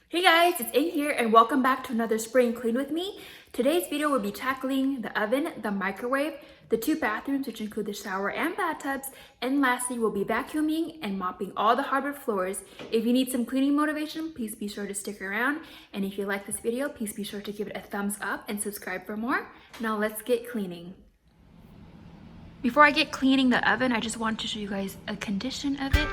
Hey guys, it's Eng here and welcome back to another spring clean with me. Today's video will be tackling the oven, the microwave, the two bathrooms which include the shower and bathtubs, and lastly we'll be vacuuming and mopping all the hardwood floors. If you need some cleaning motivation, please be sure to stick around, and if you like this video, please be sure to give it a thumbs up and subscribe for more. Now let's get cleaning. Before I get cleaning the oven, I just want to show you guys a condition of it.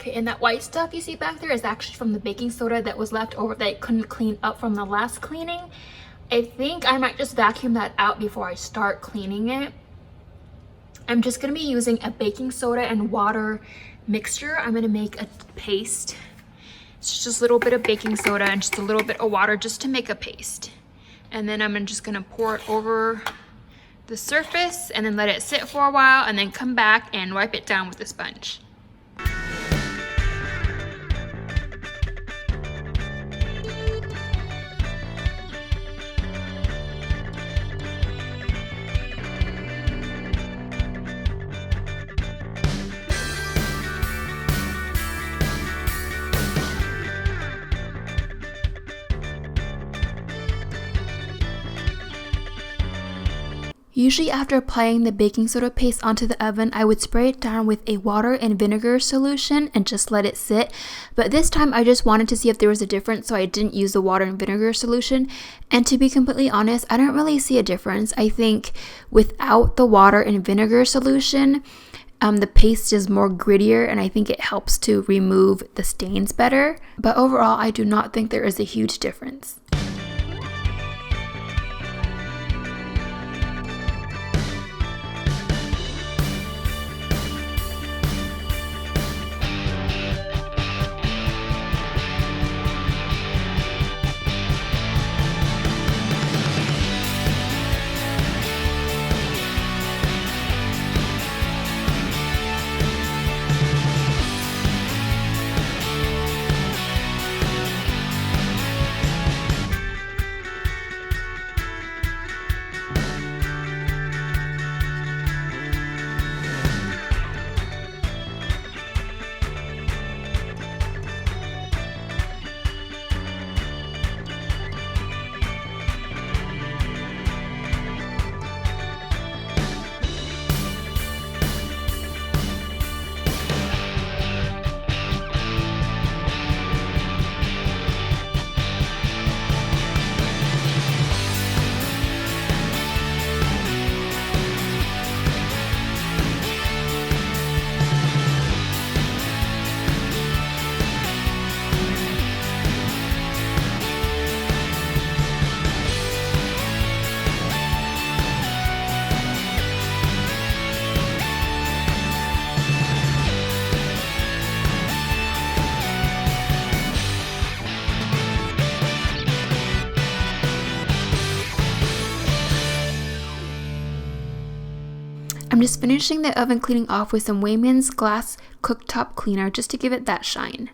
Okay, and that white stuff you see back there is actually from the baking soda that was left over that I couldn't clean up from the last cleaning. I think I might just vacuum that out before I start cleaning it. I'm just gonna be using a baking soda and water mixture. I'm gonna make a paste. It's just a little bit of baking soda and just a little bit of water just to make a paste. And then I'm just gonna pour it over the surface and then let it sit for a while and then come back and wipe it down with a sponge. Usually after applying the baking soda paste onto the oven, I would spray it down with a water and vinegar solution and just let it sit. But this time I just wanted to see if there was a difference, so I didn't use the water and vinegar solution. And to be completely honest, I don't really see a difference. I think without the water and vinegar solution, the paste is more grittier and I think it helps to remove the stains better. But overall, I do not think there is a huge difference. I'm just finishing the oven cleaning off with some Wayman's glass cooktop cleaner just to give it that shine.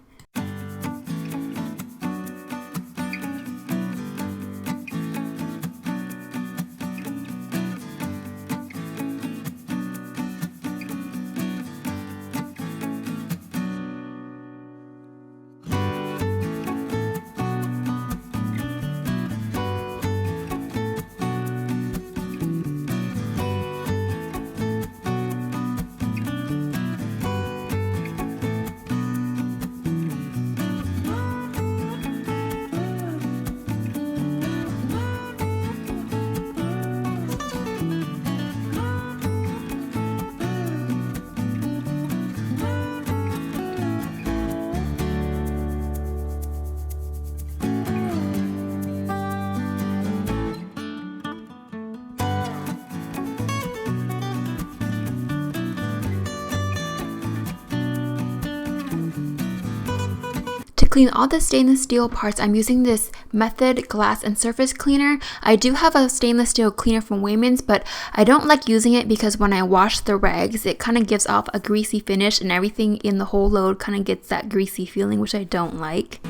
To clean all the stainless steel parts, I'm using this Method glass and surface cleaner. I do have a stainless steel cleaner from Wayman's, but I don't like using it because when I wash the rags, it kind of gives off a greasy finish and everything in the whole load kind of gets that greasy feeling, which I don't like.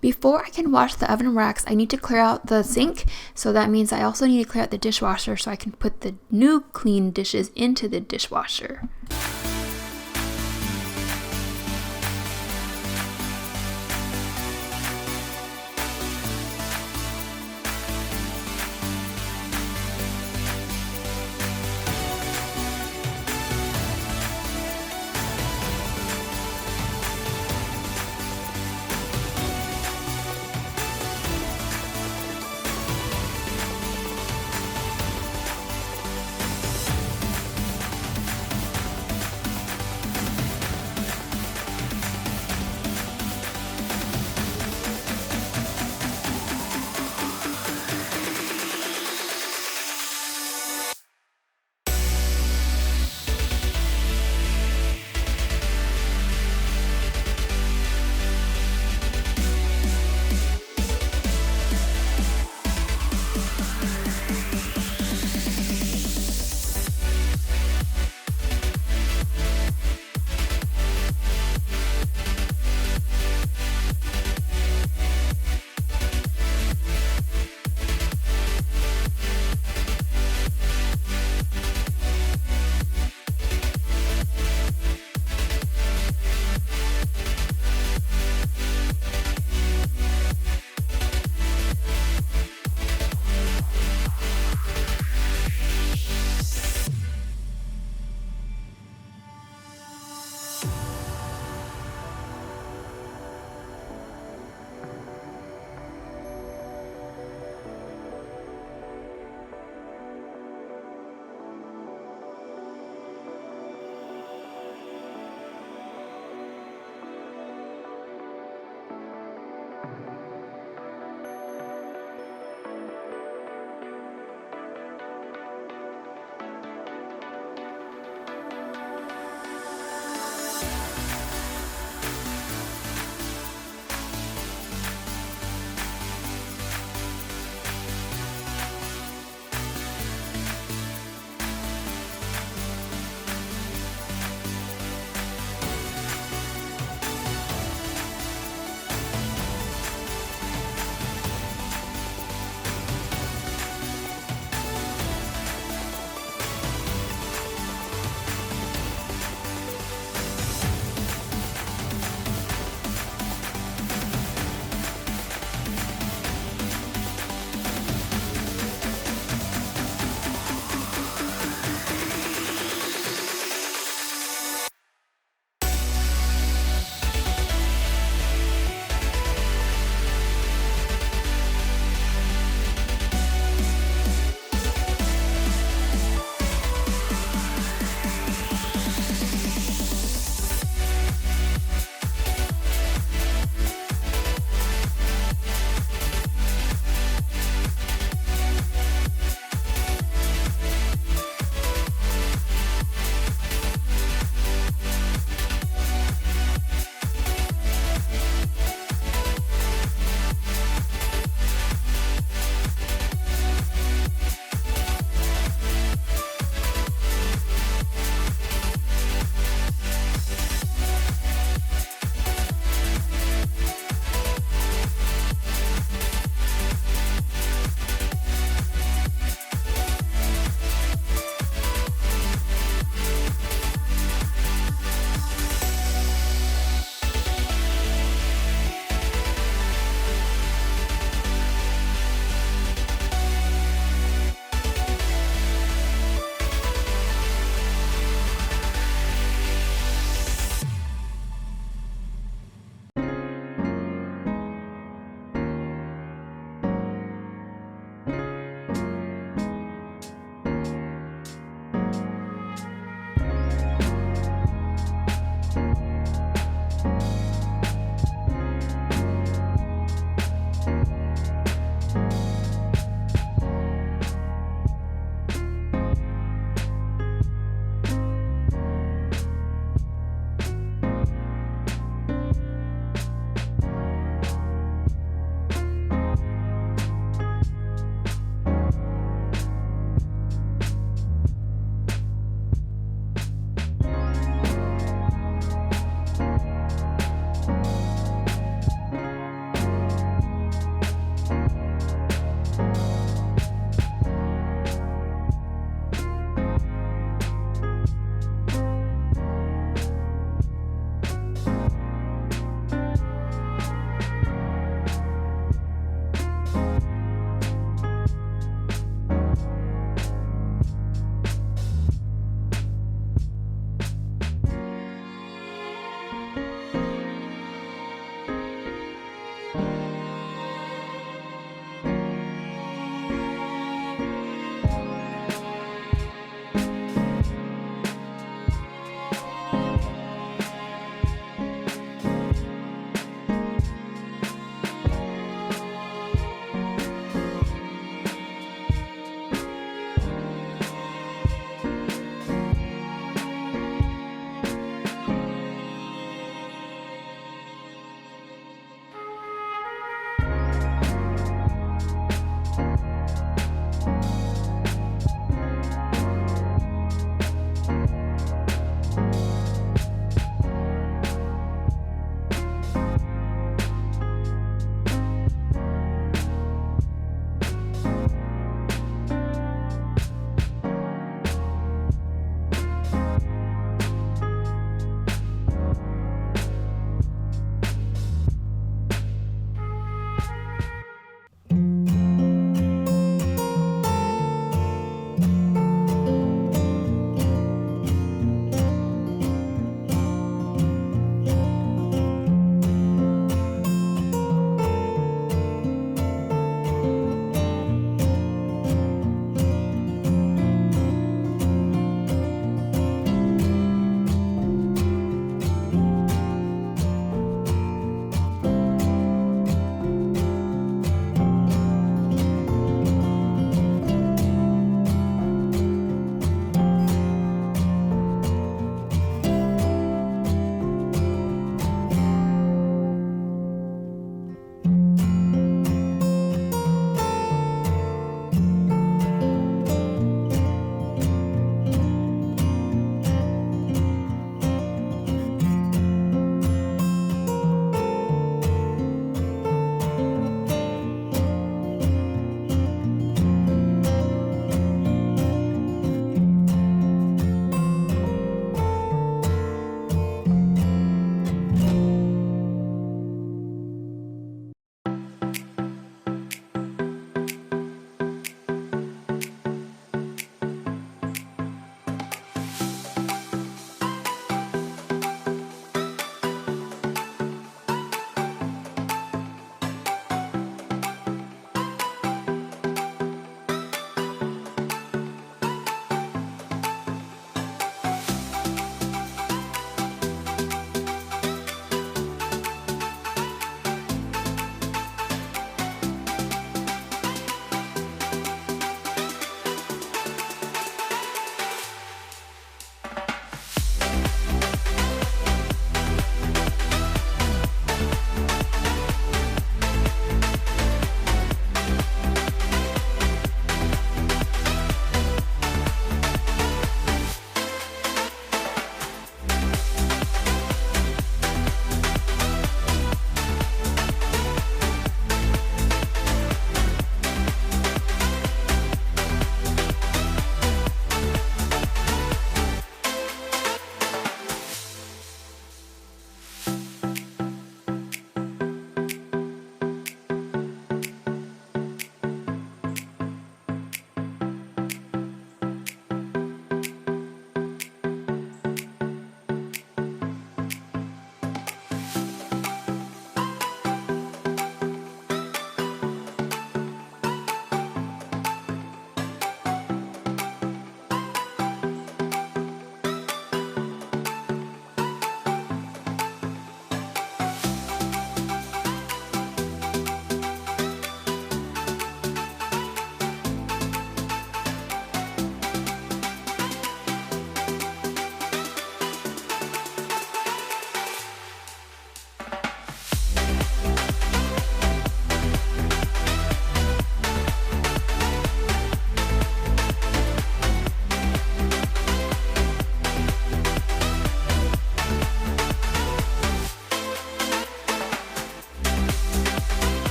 Before I can wash the oven racks, I need to clear out the sink. So that means I also need to clear out the dishwasher so I can put the new clean dishes into the dishwasher.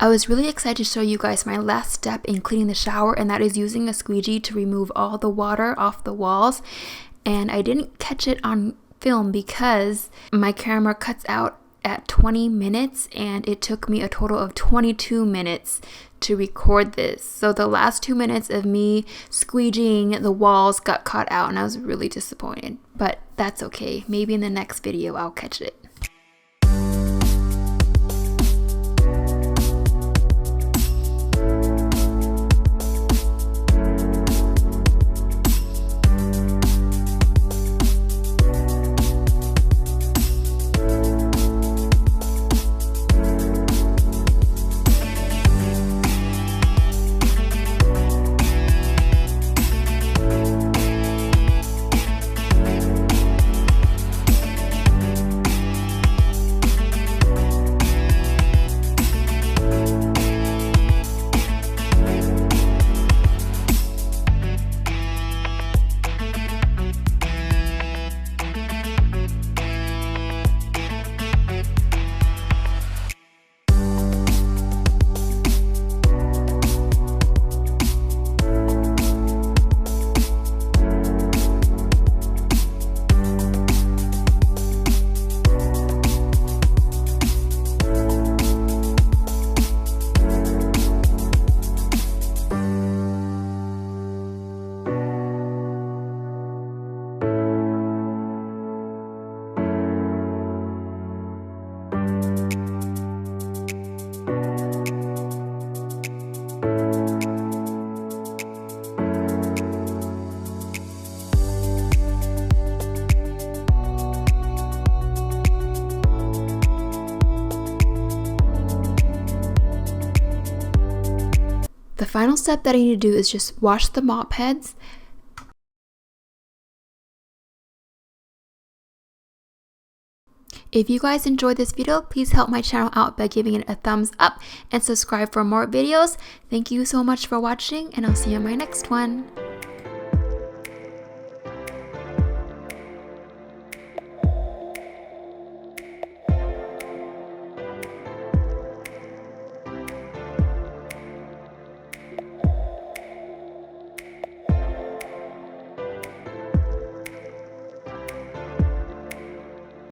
I was really excited to show you guys my last step in cleaning the shower, and that is using a squeegee to remove all the water off the walls. And I didn't catch it on film because my camera cuts out at 20 minutes and it took me a total of 22 minutes to record this. So the last 2 minutes of me squeegeeing the walls got caught out and I was really disappointed. But that's okay. Maybe in the next video I'll catch it. The final step that I need to do is just wash the mop heads. If you guys enjoyed this video, please help my channel out by giving it a thumbs up and subscribe for more videos. Thank you so much for watching, and I'll see you in my next one.